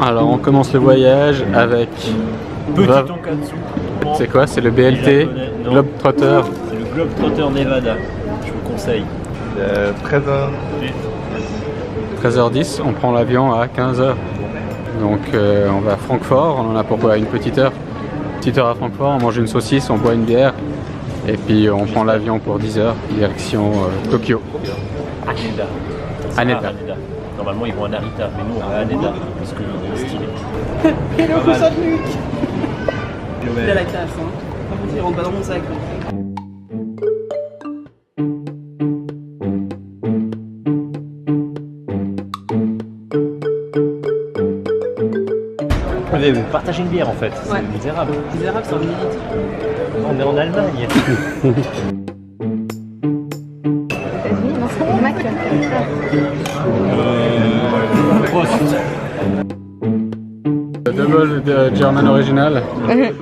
Alors on commence le voyage avec... Petit tonkatsu. C'est quoi? C'est le BLT Globetrotter. C'est le Globetrotter Nevada. Je vous conseille. 13h10, on prend l'avion à 15h. Donc on va à Francfort, on en a pour quoi? Une petite heure. Petite heure à Francfort, on mange une saucisse, on boit une bière. Et puis on prend l'avion pour 10h, direction Tokyo. Haneda. Haneda. Normalement ils vont à Narita, mais nous on va à Haneda parce que c'est stylé. Hello, cousin de Luc. Il a la classe, hein. Par contre, il rentre pas dans mon sac. Vous partagez une bière en fait, c'est Ouais. misérable. Misérable, c'est un militaire. On est en Allemagne. États-Unis, non, c'est un Mac. Prost. Double de German original. Le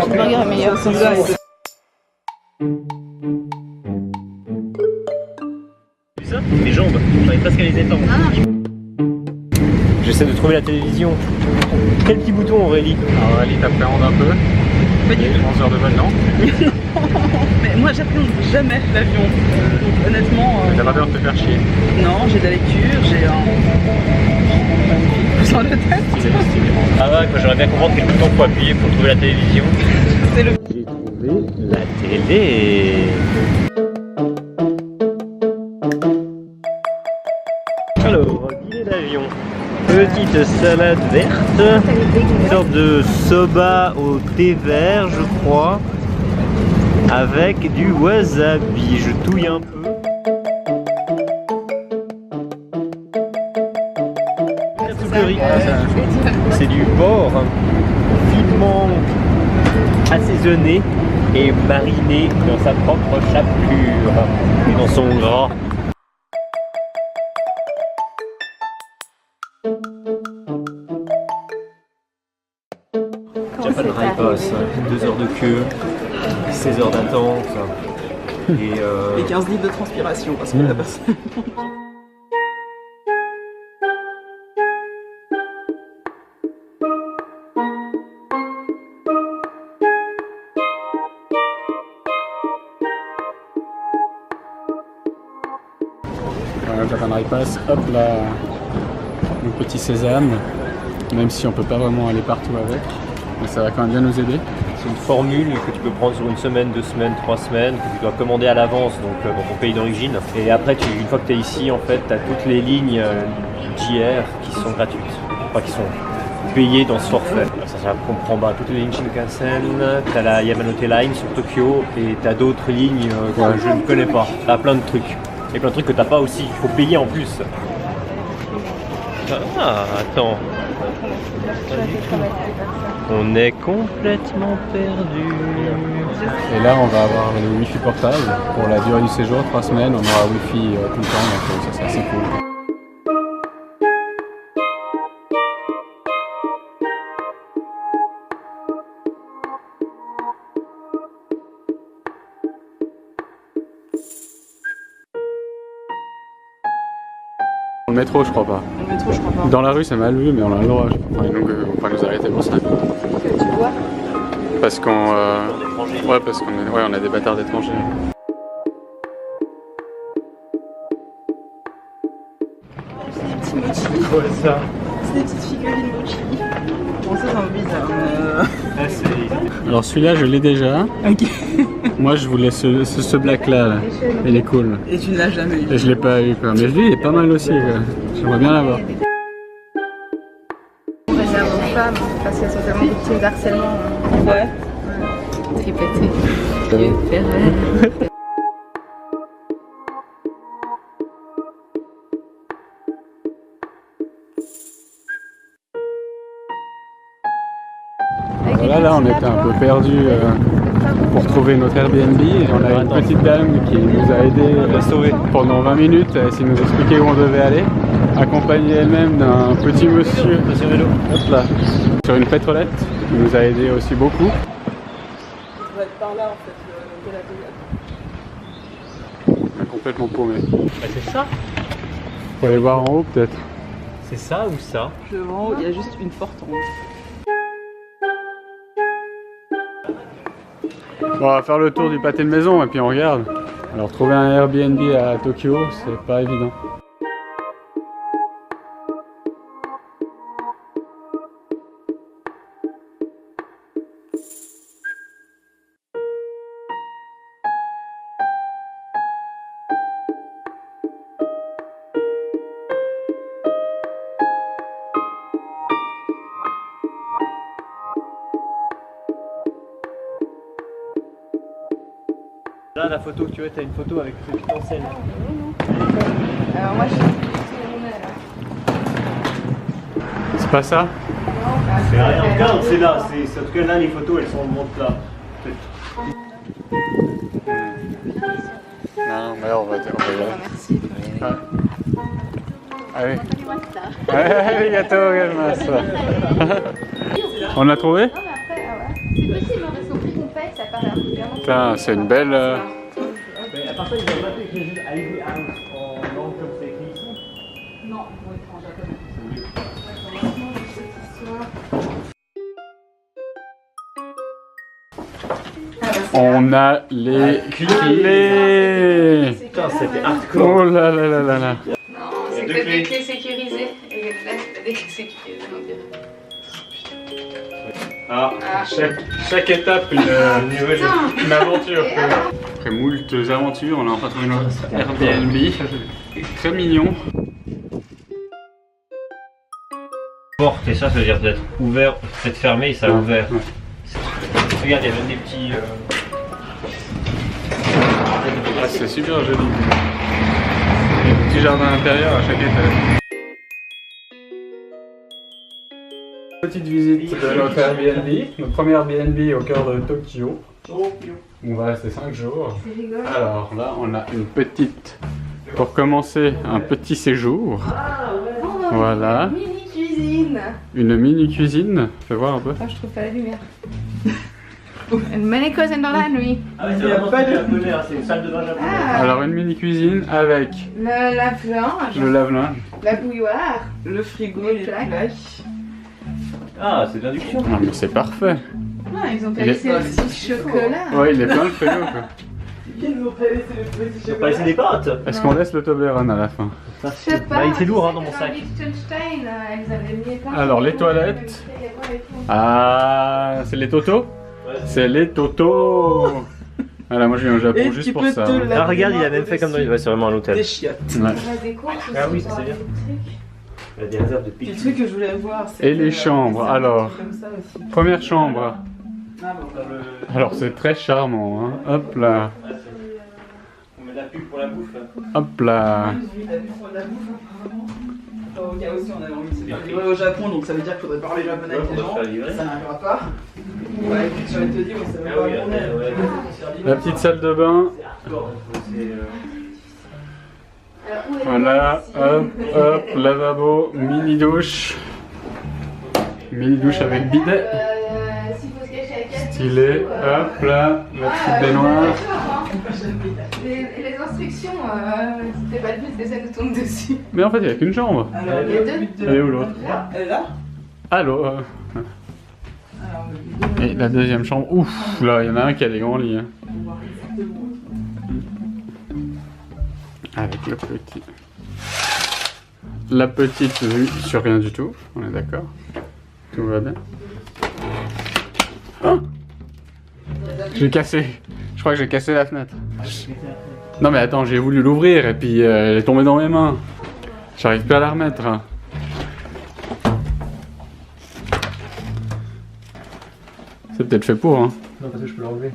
burger est meilleur. Mes jambes, j'arrive presque à les étendre. J'essaie de trouver la télévision. Quel petit bouton Aurélie? Alors Aurélie t'appréhende un peu. Pas du tout. 11 heures de vol, non? Mais moi, j'appréhende jamais l'avion. Donc, honnêtement. T'as pas peur de te faire chier? Non, j'ai de la lecture, j'ai un. Sans le tête. Ah ouais, j'aurais bien comprendre quel bouton faut appuyer pour trouver la télévision. C'est le. J'ai trouvé la télé. Alors, dîner d'avion. Petite salade verte, une sorte de soba au thé vert, je crois, avec du wasabi. Je touille un peu. C'est du porc finement assaisonné et mariné dans sa propre chapelure et dans son gras. Japan Rail Pass, 2 heures de queue, 16 heures d'attente et Les 15 litres de transpiration parce que la personne. Japan Rail Pass, hop là, le petit sésame, même si on peut pas vraiment aller partout avec, mais ça va quand même bien nous aider. c'est une formule que tu peux prendre sur une semaine, 2 semaines, 3 semaines, que tu dois commander à l'avance donc dans ton pays d'origine. Et après, une fois que tu es ici, en fait, tu as toutes les lignes JR qui sont gratuites, enfin qui sont payées dans ce forfait. Ça comprend toutes les lignes Shinkansen, tu as la Yamanote Line sur Tokyo et tu as d'autres lignes que je ne connais pas. Tu as plein de trucs. Et plein de trucs que tu n'as pas aussi, il faut payer en plus. Ah, attends. On est complètement perdu. Et là on va avoir le wifi portable pour la durée du séjour, 3 semaines, on aura wifi tout le temps, donc ça c'est assez cool. Le métro je crois pas. Le métro, je crois pas. Dans la rue c'est mal vu mais on a le droit, enfin, donc on va nous arrêter pour ça. Tu vois? Parce qu'on ouais, parce qu'on est... ouais, on a des bâtards d'étrangers. C'est des petits mochis. Quoi ça? C'est des petites figurines mochis. Bon, ça c'est un peu bizarre. Alors celui-là je l'ai déjà. Ok. Moi je voulais ce black là, il est cool. Et tu ne l'as jamais eu. Et je l'ai pas eu quoi. Mais lui il est pas mal aussi quoi. J'aimerais bien l'avoir. On réserve aux femmes parce qu'elles sont tellement victimes d'harcèlement. Ouais. Tripoté. Vieux Ferrer. Voilà, là on était un peu perdu pour trouver notre Airbnb et on a une petite dame qui nous a aidé pendant 20 minutes à essayer de nous expliquer où on devait aller, accompagnée elle-même d'un petit monsieur hop là, sur une pétrolette qui nous a aidé aussi beaucoup. Ça doit être par là en fait, de la complètement paumé. Bah, c'est ça. Faut aller voir en haut peut-être. C'est ça ou ça? Devant, il y a juste une porte en haut. Bon, on va faire le tour du pâté de maison et puis on regarde. Alors trouver un Airbnb à Tokyo, c'est pas évident. Là, la photo que tu veux, t'as une photo avec ce petit en scène. Alors moi je suis C'est pas ça? C'est rien, regarde, c'est là. En tout cas, là, les photos, elles sont montent là. Non, mais on va y aller. Merci. Allez. Allez, gâteau, on l'a trouvé? C'est possible parce qu'au prix qu'on paye, ça paraît un peu bien. Putain, c'est une belle... Mais à part ça, ils ont pas fait écrit juste Ivy House en langue comme c'est écrit ici. Non, pour être en japonais. On a les clés. Putain, c'était hardcore. Oh là là là là là. Non, c'est deux peut-être clés. des clés sécurisées. Et là, c'est pas des clés sécurisées, on dirait. Ah, chaque étape une aventure. Après moult aventures, on a enfin trouvé notre Airbnb. Très mignon. Porte, et ça veut dire d'être ouvert, peut-être fermé, et ça a ouvert. Ouais. Regarde, il y a même des petits. Ah, c'est super joli. Des petits jardins intérieurs à chaque étage. Petite visite de notre Airbnb, notre premier Airbnb au cœur de Tokyo. On va rester 5 jours. C'est rigolo. Alors là, on a une petite, pour commencer, un petit séjour. Voilà, Mini cuisine. une mini cuisine. Fais voir un peu. Ah, je trouve pas la lumière. Une mini cuisine dans la nuit. Ah ouais, c'est vraiment pas japonais, hein, c'est une salle de bain japonaise. Ah, Alors une mini cuisine avec le lave-linge, le lave-linge. la bouilloire, Le frigo, les les plaques. plaques. Ah, c'est de l'induction. Ah mais c'est parfait. Non, ils ont pas Il est- laissé le petit chocolat. Ouais, il est plein le frigo quoi. Ils nous ont pas laissé le petit Ils ont pas laissé des pâtes. Est-ce qu'on laisse le Toblerone à la fin? Je sais pas. Bah, il était lourd hein, tu dans sais mon que sac. Liechtenstein, elles avaient mis plein de Alors, les choses, toilettes. il y avait pas les tout. Ah, c'est les Totos? Ouais. C'est les Totos. Voilà, moi je viens au Japon Et juste tu pour peux ça. te hein. la- Ah, regarde, il a même fait comme dans les. Ouais, c'est vraiment un hôtel. Des chiottes. Ouais. On a des courses aussi Ah oui, ça, pour c'est bien. l'électrique. Il y a des réserves de Puis pique. le truc que je voulais voir, c'est. Et les chambres, alors. Comme ça aussi. Première chambre. Ah bon. Alors c'est très charmant, hein. Hop là, On met de la pub pour la bouffe. hop là. Ils ont mis la vue sur la bouffe, apparemment. Au cas aussi, on avait envie de se faire livrer au Japon, donc ça veut dire qu'il faudrait parler japonais avec Ouais, les faut gens. se faire livrer. Ça n'arrivera pas. Ouais, écoute, j'allais te dire, on savait Ah pas oui, où on est. ouais. Se faire livrer. La petite salle de bain. C'est hardcore. C'est. Alors, où est Voilà, le hop, hop, lavabo, mini douche. Mini douche avec bidet. S'il faut se cacher avec elle. Stylé, hop là, la petite baignoire. Les instructions, c'était pas le but que ça nous tombe dessus. Mais en fait, il n'y a qu'une chambre. Alors, Il y a le deux. but de- Elle est où l'autre? Elle est là. Allô. Alors, le but de- Et la deuxième chambre. Ouf, là, il y en a un qui a des grands lits. hein. on va voir exactement. Avec le petit. La petite vue sur rien du tout, on est d'accord. Tout va bien. Ah, j'ai cassé. Je crois que j'ai cassé la fenêtre. Non mais attends, j'ai voulu l'ouvrir et puis elle est tombée dans mes mains. J'arrive plus à la remettre. hein. C'est peut-être fait pour, hein. Non, parce que je peux l'enlever.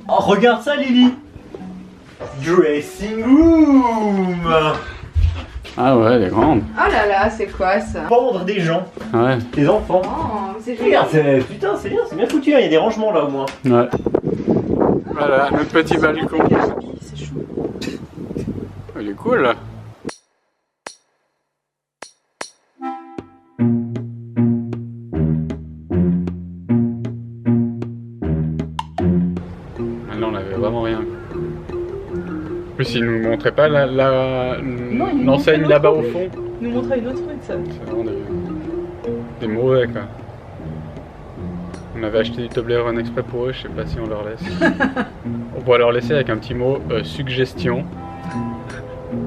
Oh, regarde ça, Lily! Dressing room! Ah ouais, elle est grande. Oh là là, c'est quoi ça? Pendre des gens, Ouais, des enfants. Oh, c'est Regarde, putain, c'est bien foutu, hein, il y a des rangements là au moins. ouais. Voilà, notre petit balcon. C'est chaud. Il est cool là. Là on avait vraiment rien. En plus, ils nous montraient pas l'enseigne là-bas au fond. Ils nous montraient une autre truc, ça. C'est vraiment des mauvais quoi. On avait acheté du Toblerone exprès pour eux, je sais pas si on leur laisse. On pourrait leur laisser avec un petit mot suggestion.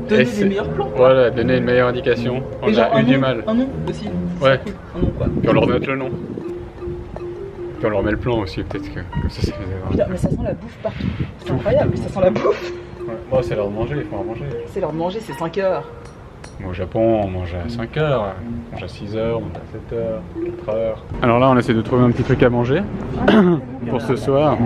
Donner les meilleurs plans. Voilà, donner une meilleure indication. On a eu du mal. Un nom aussi. Ouais. Cool. Un nom quoi. Puis on leur note le nom. Puis on leur met le plan aussi, peut-être que comme ça faisait vraiment. Putain, mais ça sent la bouffe partout. C'est incroyable, mais ça sent la bouffe. Ouais. Bon, c'est l'heure de manger, il faut en manger. C'est l'heure de manger, c'est 5 heures. Au Japon, on mange à 5 heures, on mange à 6 heures, on mange à 7 heures, 4 heures. Alors là, on essaie de trouver un petit truc à manger pour ce soir.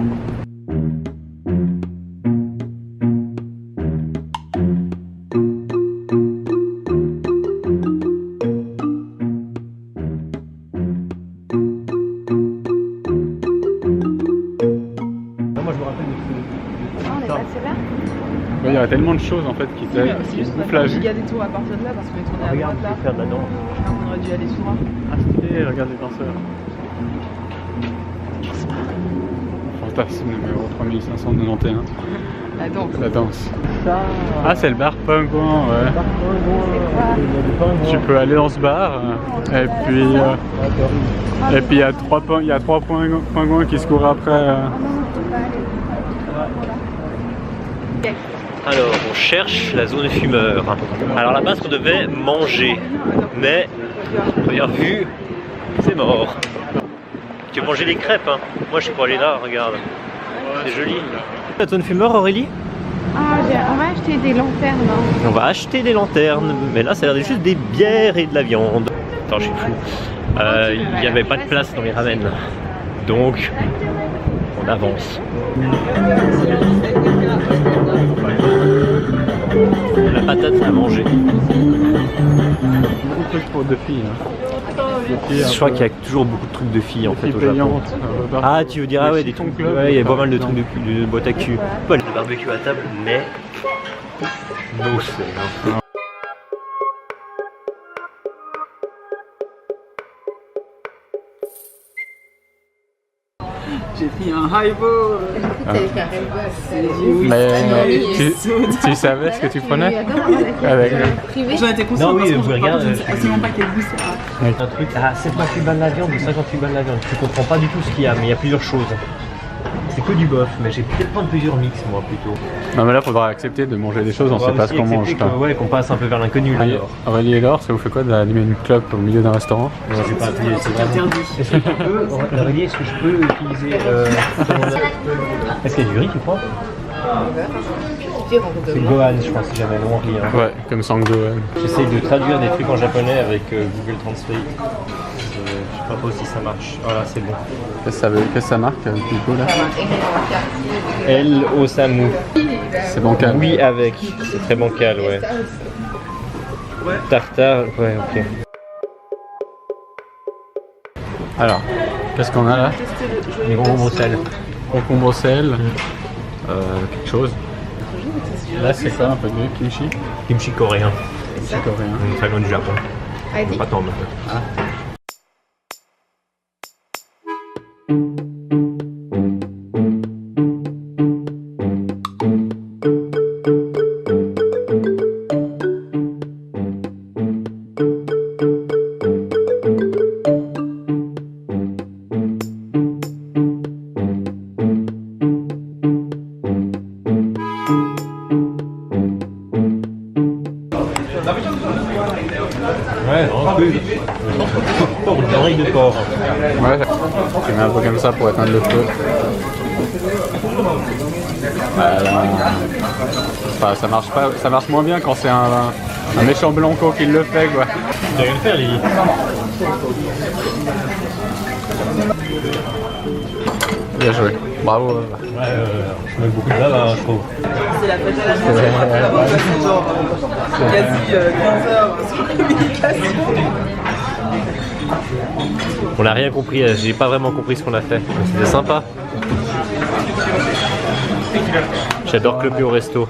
Il y a tellement de choses en fait qui C'est juste bouffent qu'on a la fait un vue. giga détour à partir de là parce qu'on est tourné à Regarde, droite là. je vais faire de la danse. On aurait dû aller souvent. Ah stylé, regarde les danseurs. Fantasme numéro 3591. La danse. La danse. Ah c'est le bar Pingouin, ouais. Tu peux aller dans ce bar et puis il y a trois pingouins qui se courent après. Alors, on cherche la zone fumeur. Alors là-bas, on devait manger, mais première vue, c'est mort. Tu veux manger les crêpes, hein? Moi, je suis pas allé là, regarde. C'est joli. La zone fumeur, Aurélie? Ah, on va acheter des lanternes. Hein. On va acheter des lanternes, mais là, ça a l'air d'être juste des bières et de la viande. Attends, je suis fou. Il n'y avait pas de place dans les ramen. Donc, on avance. La patate à manger. Beaucoup de trucs pour deux filles. Je crois qu'il y a toujours beaucoup de trucs de filles en fait au Japon. Ah, tu veux dire, ah ouais, des trucs. Ouais, il y a pas mal de trucs de boîte à cul. Pas le barbecue à table, mais. No say. J'ai pris un highball. Mais tu savais ce que tu prenais avec Privé. J'en étais consciente Non, oui, parce que vous je regardez, ne sais absolument pas quel goût ça a. Un truc, ah, 7,28 balles la viande ou 58 balles la viande. Tu comprends pas du tout ce qu'il y a, mais il y a plusieurs choses. C'est que du bœuf, mais j'ai peut-être prendre plusieurs mix moi plutôt. Non mais là faudra accepter de manger des choses, on sait pas ce qu'on mange. Ouais, qu'on passe un peu vers l'inconnu là. Aurélie et Laure, ça vous fait quoi d'animer une clope au milieu d'un restaurant? Non, j'ai pas appuyé, c'est Interdit. Est-ce que tu peux, Aurélie, est-ce que je peux utiliser Est-ce qu'il y a du riz, tu crois? C'est Gohan, je crois, si jamais, non, riz. Hein. Ouais, comme Sangdo. J'essaye de traduire des trucs en japonais avec Google Translate. Je sais pas si ça marche. Voilà, c'est bon. Qu'est-ce que ça marque du coup là? El Osamu. C'est bancal. Oui, avec. C'est très bancal, ouais. Tartare, ouais, ok. Alors, qu'est-ce qu'on a là? Les concombres sel. Concombre sel. Quelque chose. Là c'est quoi un peu de kimchi? Kimchi coréen. C'est coréen. Très loin du Japon. Pas tant non. Ah. Ouais, un peu. Une oreille de porc. Ouais, tu mets un peu comme ça pour éteindre le feu. Enfin, ça marche pas, ça marche moins bien quand c'est un méchant blanco qui le fait quoi. Tu vas le faire, Lily. Bien joué, bravo. Ouais, je mets beaucoup de lave, hein, je trouve. C'est la fête à la maison. Genre, quasi 15 heures sur communication. On n'a rien compris, j'ai pas vraiment compris ce qu'on a fait. C'était sympa. J'adore cloper au resto.